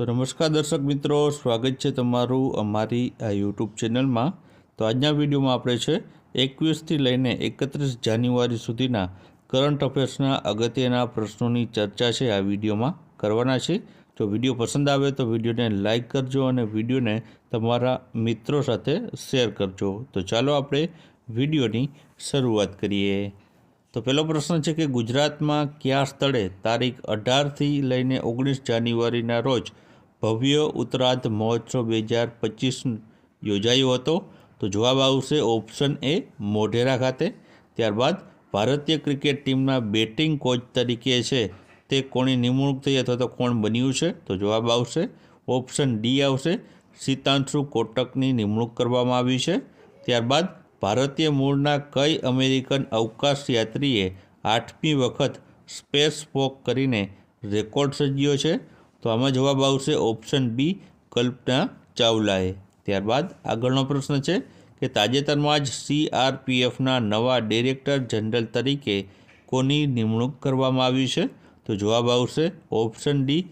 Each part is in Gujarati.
તો નમસ્કાર દર્શક મિત્રો, સ્વાગત છે તમારું અમારી આ યુટ્યુબ ચેનલમાં। તો આજના વિડીયોમાં આપણે છે 21થી લઈને 31 જાન્યુઆરી સુધીના કરંટ અફેર્સના અગત્યના પ્રશ્નોની ચર્ચા છે આ વિડીયોમાં કરવાના છે। જો વિડીયો પસંદ આવે તો વિડીયોને લાઇક કરજો અને વિડીયોને તમારા મિત્રો સાથે શેર કરજો। તો ચાલો આપણે વિડીયોની શરૂઆત કરીએ। તો પહેલો પ્રશ્ન છે કે ગુજરાતમાં કયા સ્થળે તારીખ 18થી લઈને 19 જાન્યુઆરીના રોજ ભવ્ય ઉત્તરાર્ધ મહોત્સવ 2025 યોજાયો હતો? તો જવાબ આવશે ઓપ્શન એ મોઢેરા ખાતે। ત્યારબાદ ભારતીય ક્રિકેટ ટીમના બેટિંગ કોચ તરીકે છે તે કોની નિમણૂક થઈ અથવા તો કોણ બન્યું છે? તો જવાબ આવશે ઓપ્શન ડી આવશે સિતાંશુ કોટકની નિમણૂક કરવામાં આવી છે। ત્યારબાદ ભારતીય મૂળના કઈ અમેરિકન અવકાશ યાત્રીએ 8મી વખત સ્પેસ વોક કરીને રેકોર્ડ સર્જ્યો છે? તો આમાં જવાબ આવશે ઓપ્શન બી કલ્પના ચાવલાએ। ત્યારબાદ આગળનો પ્રશ્ન છે કે તાજેતરમાં જ CRPFના નવા ડિરેક્ટર જનરલ તરીકે કોની નિમણૂક કરવામાં આવી છે? તો જવાબ આવશે ઓપ્શન ડી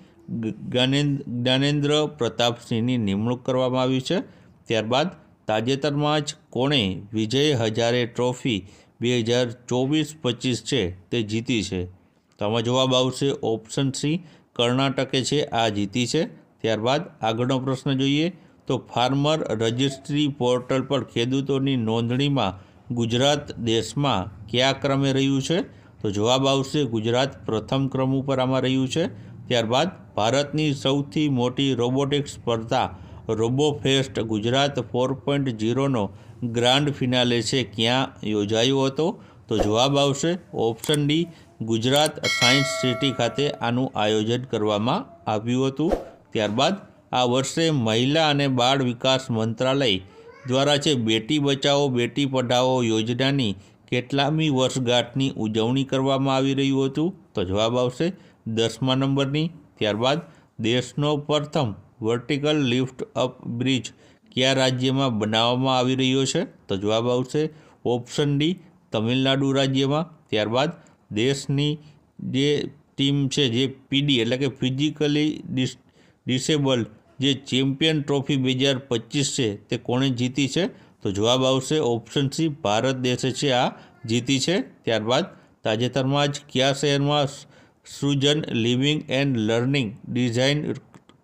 જ્ઞાનેન્દ્ર પ્રતાપસિંહની નિમણૂક કરવામાં આવી છે। ત્યારબાદ તાજેતરમાં જ કોણે વિજય હજારે ટ્રોફી 2024-25 છે તે જીતી છે? તો આમાં જવાબ આવશે ઓપ્શન સી કર્ણાટકે છે આ જીતી છે। ત્યારબાદ આગળનો પ્રશ્ન જોઈએ તો ફાર્મર રજિસ્ટ્રી પોર્ટલ પર ખેડૂતોની નોંધણીમાં ગુજરાત દેશમાં કયા ક્રમે રહ્યું છે? તો જવાબ આવશે ગુજરાત પ્રથમ ક્રમ ઉપર આમાં રહ્યું છે। ત્યારબાદ ભારતની સૌથી મોટી રોબોટિક્સ સ્પર્ધા રોબોફેસ્ટ ગુજરાત 4.0નો ગ્રાન્ડ ફિનાલે છે ક્યાં યોજાયો હતો? તો જવાબ આવશે option D Gujarat science city ખાતે આનું આયોજન કરવામાં આવ્યું હતું। ત્યારબાદ આ વર્ષે મહિલા અને બાળ વિકાસ મંત્રાલય દ્વારા છે બેટી બચાવો બેટી પઢાઓ યોજનાની કેટલામી વર્ષગાંઠની ઉજવણી કરવામાં આવી રહ્યું હતું? તો જવાબ આવશે 10મા નંબરની। ત્યારબાદ દેશનો પ્રથમ વર્ટિકલ લિફ્ટ અપ બ્રિજ કયા રાજ્યમાં બનાવવામાં આવી રહ્યો છે? તો જવાબ આવશે ઓપ્શન ડી તમિલનાડુ રાજ્યમાં। ત્યારબાદ દેશની જે ટીમ છે જે પીડી એટલે કે ફિઝિકલી ડિસેબલ જે ચેમ્પિયન ટ્રોફી 2025 છે તે કોણે જીતી છે? તો જવાબ આવશે ઓપ્શન સી ભારત દેશે છે આ જીતી છે। ત્યારબાદ તાજેતરમાં જ કયા શહેરમાં Srujan living and learning design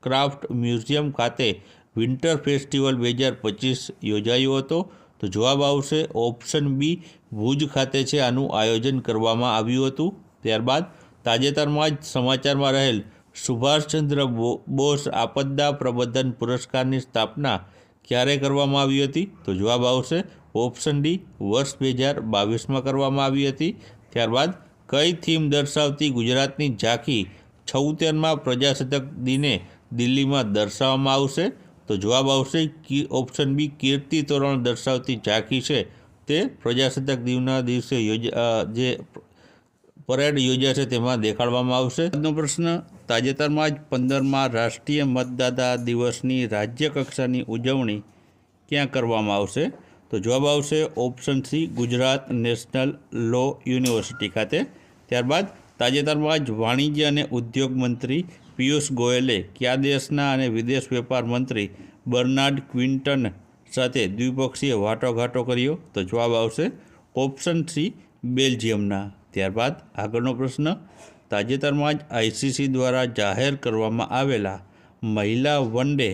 craft museum ખાતે વિન્ટર ફેસ્ટિવલ 2025 યોજાયો હતો? તો જવાબ આવશે ઓપ્શન બી ભુજ ખાતે છે આનું આયોજન કરવામાં આવ્યું હતું। ત્યારબાદ તાજેતરમાં જ સમાચારમાં રહેલ સુભાષચંદ્ર બોઝ આપદા પ્રબંધન પુરસ્કારની સ્થાપના ક્યારે કરવામાં આવી હતી? તો જવાબ આવશે ઓપ્શન ડી વર્ષ 2022માં કરવામાં આવી હતી। ત્યારબાદ કઈ થીમ દર્શાવતી ગુજરાતની ઝાંખી 76મા પ્રજાસત્તાક દિને દિલ્હીમાં દર્શાવવામાં આવશે? તો જવાબ આવશે ઓપ્શન બી કીર્તિ તોરણ દર્શાવતી ઝાંખી છે તે પ્રજાસત્તાક દિવસના દિવસે જે પરેડ યોજાશે તેમાં દેખાડવામાં આવશે। આજનો પ્રશ્ન તાજેતરમાં જ 15મા રાષ્ટ્રીય મતદાતા દિવસની રાજ્ય કક્ષાની ઉજવણી ક્યાં કરવામાં આવશે? તો જવાબ આવશે option C Gujarat National Law University ખાતે। ત્યારબાદ તાજેતરમાં જ વાણિજ્ય અને ઉદ્યોગ મંત્રી પિયુષ ગોયલે કયા દેશના અને વિદેશ વેપાર મંત્રી બર્નાર્ડ ક્વિન્ટન સાથે દ્વિપક્ષીય વાટાઘાટો કર્યો? તો જવાબ આવશે ઓપ્શન સી બેલ્જિયમના। ત્યારબાદ આગળનો પ્રશ્ન તાજેતરમાં જ ICC દ્વારા જાહેર કરવામાં આવેલા મહિલા one day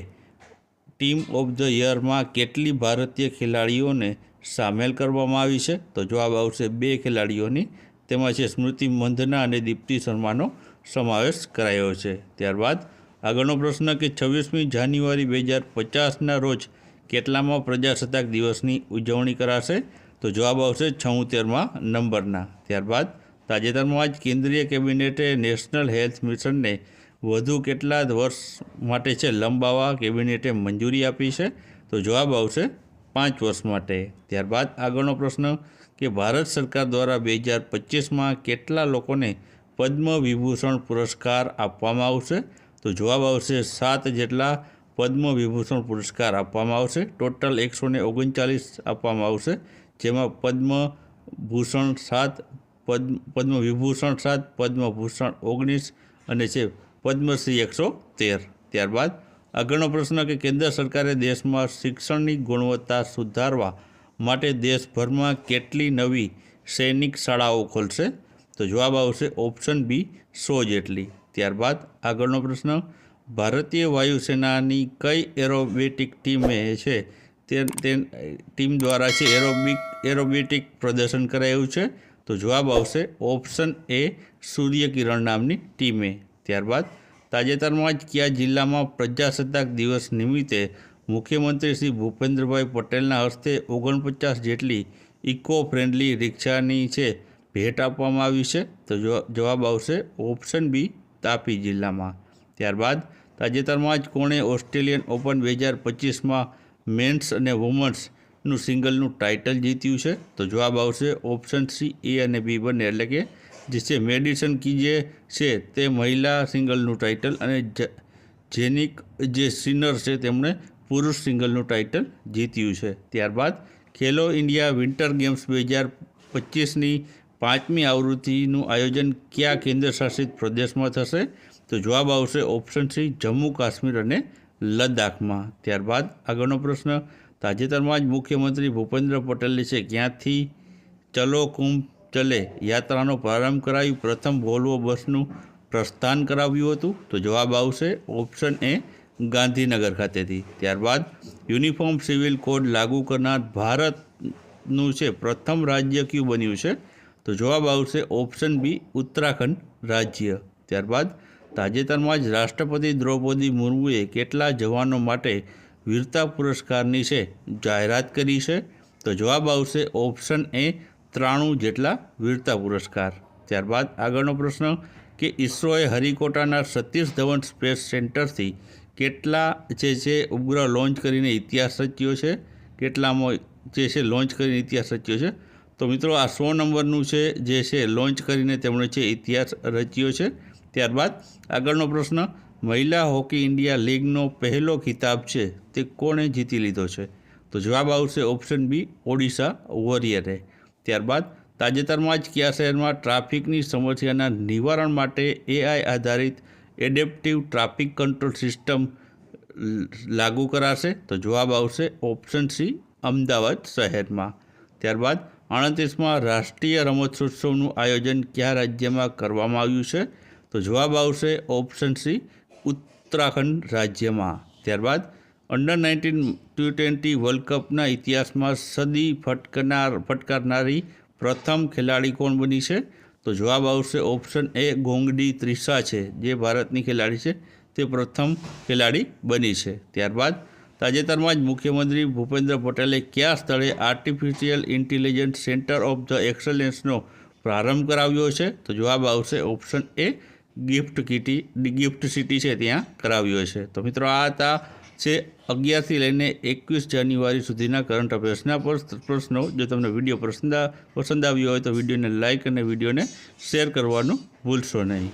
team of the યરમાં કેટલી ભારતીય ખેલાડીઓને સામેલ કરવામાં આવી છે? તો જવાબ આવશે 2 ખેલાડીઓની, તેમાં છે સ્મૃતિ મંધના અને દીપ્તિ શર્માનો સમાવેશ કરાયો છે। ત્યારબાદ આગળનો પ્રશ્ન કે 26મી જાન્યુઆરી 2050ના રોજ કેટલામાં પ્રજાસત્તાક દિવસની ઉજવણી કરાશે? તો જવાબ આવશે 76મા નંબરના। ત્યારબાદ તાજેતરમાં જ કેન્દ્રીય કેબિનેટે નેશનલ હેલ્થ મિશનને વધુ કેટલા વર્ષ માટે છે લંબાવવા કેબિનેટે મંજૂરી આપી છે? તો જવાબ આવશે 5 વર્ષ માટે। ત્યારબાદ આગળનો પ્રશ્ન કે ભારત સરકાર દ્વારા 2025માં કેટલા લોકોને પદ્મ વિભૂષણ પુરસ્કાર આપવામાં આવશે? તો જવાબ આવશે 7 જેટલા પદ્મ વિભૂષણ પુરસ્કાર આપવામાં આવશે। ટોટલ 139 આપવામાં આવશે, જેમાં પદ્મભૂષણ 7, પદ્મ વિભૂષણ 7, પદ્મભૂષણ 19 અને છે પદ્મશ્રી 113। ત્યારબાદ આગળનો પ્રશ્ન કે કેન્દ્ર સરકારે દેશમાં શિક્ષણની ગુણવત્તા સુધારવા માટે દેશભરમાં કેટલી નવી સૈનિક શાળાઓ ખોલશે? તો જવાબ આવશે ઓપ્શન બી 100 જેટલી. ત્યારબાદ આગળનો પ્રશ્ન ભારતીય વાયુસેનાની કઈ એરોબેટિક ટીમે છે તે ટીમ દ્વારા છે એરોબેટિક પ્રદર્શન કરાયું છે? તો જવાબ આવશે ઓપ્શન એ સૂર્યકિરણ નામની ટીમે. ત્યારબાદ તાજેતરમાં જ કયા જિલ્લામાં પ્રજાસત્તાક દિવસ નિમિત્તે મુખ્યમંત્રી શ્રી ભૂપેન્દ્રભાઈ પટેલના હસ્તે 49 જેટલી ઇકો ફ્રેન્ડલી રિક્ષાની છે ભેટ આપવામાં આવી છે? તો જવાબ આવશે ઓપ્શન બી તાપી જિલ્લામાં. ત્યારબાદ તાજેતરમાં જ કોણે ઓસ્ટ્રેલિયન ઓપન 2025માં મેન્સ અને વુમન્સનું સિંગલનું ટાઇટલ જીત્યું છે? તો જવાબ આવશે ઓપ્શન સી એ અને બી બંને, એટલે કે જે છે મેડિસન કી જે છે તે મહિલા સિંગલનું ટાઇટલ અને જેનિક જે સિનર છે તેમણે પુરુષ સિંગલનું ટાઇટલ જીત્યું છે. ત્યારબાદ ખેલો ઇન્ડિયા વિન્ટર ગેમ્સ 2025ની 5મી આવૃત્તિનું આયોજન કયા કેન્દ્ર શાસિત પ્રદેશમાં થશે? તો જવાબ આવશે ઓપ્શન સી જમ્મુ કાશ્મીર અને લદ્દાખમાં. ત્યારબાદ આગળનો પ્રશ્ન તાજેતરમાં જ મુખ્યમંત્રી ભૂપેન્દ્ર પટેલે છે ક્યાંથી ચલો કુંભ ચલે યાત્રાનો પ્રારંભ કરાવી પ્રથમ વોલ્વો બસનું પ્રસ્થાન કરાવ્યું હતું? તો જવાબ આવશે ઓપ્શન એ ગાંધીનગર ખાતેથી. ત્યારબાદ યુનિફોર્મ સિવિલ કોડ લાગુ કરનાર ભારતનું છે પ્રથમ રાજ્ય કયું બન્યું છે? તો જવાબ આવશે ઓપ્શન બી ઉત્તરાખંડ રાજ્ય. ત્યારબાદ તાજેતરમાં જ રાષ્ટ્રપતિ દ્રૌપદી મુર્મુએ કેટલા જવાનો માટે વીરતા પુરસ્કારની છે જાહેરાત કરી છે? તો જવાબ આવશે ઓપ્શન એ 93 જેટલા વીરતા પુરસ્કાર. ત્યારબાદ આગળનો પ્રશ્ન કે ઇસરોએ હરિકોટાના સતીશ ધવન સ્પેસ સેન્ટરથી કેટલા જે છે ઉપગ્રહ લોન્ચ કરીને ઇતિહાસ રચ્યો છે? કેટલામાં જે છે લોન્ચ કરીને ઇતિહાસ રચ્યો છે? તો મિત્રો આ 100 નંબરનું છે જે છે લોન્ચ કરીને તેમણે છે ઇતિહાસ રચ્યો છે. ત્યારબાદ આગળનો પ્રશ્ન મહિલા હોકી ઇન્ડિયા લીગનો પહેલો ખિતાબ છે તે કોણે જીતી લીધો છે? તો જવાબ આવશે ઓપ્શન બી ઓડિશા વોરિયરે. ત્યારબાદ તાજેતરમાં જ કયા શહેરમાં ટ્રાફિકની સમસ્યાના નિવારણ માટે AI આધારિત એડેપ્ટિવ ટ્રાફિક કંટ્રોલ સિસ્ટમ લાગુ કરાશે? તો જવાબ આવશે ઓપ્શન સી અમદાવાદ શહેરમાં. ત્યારબાદ 38મા રાષ્ટ્રીય રમતોત્સવનું આયોજન કયા રાજ્યમાં કરવામાં આવ્યું છે? તો જવાબ આવશે ઓપ્શન સી ઉત્તરાખંડ રાજ્યમાં. ત્યારબાદ અંડર-19 T20 વર્લ્ડ કપના ઇતિહાસમાં સદી ફટકારનારી પ્રથમ ખેલાડી કોણ બની છે? તો જવાબ આવશે ઓપ્શન એ ગોંગડી ત્રિષા છે, જે ભારતની ખેલાડી છે તે પ્રથમ ખેલાડી બની છે. ત્યારબાદ તાજેતરમાં જ મુખ્યમંત્રી ભૂપેન્દ્ર પટેલે કયા સ્થળે artificial intelligence centre of the એક્સલન્સનો પ્રારંભ કરાવ્યો છે? તો જવાબ આવશે ઓપ્શન એ ગિફ્ટ સિટી છે ત્યાં કરાવ્યો છે. તો મિત્રો આ હતા છે 11થી લઈને 21 જાન્યુઆરી સુધીના કરંટ અફેર્સના પ્રશ્નો. જો તમને વિડીયો પસંદ આવ્યો હોય તો વિડીયોને લાઇક અને વિડીયોને શેર કરવાનું ભૂલશો નહીં.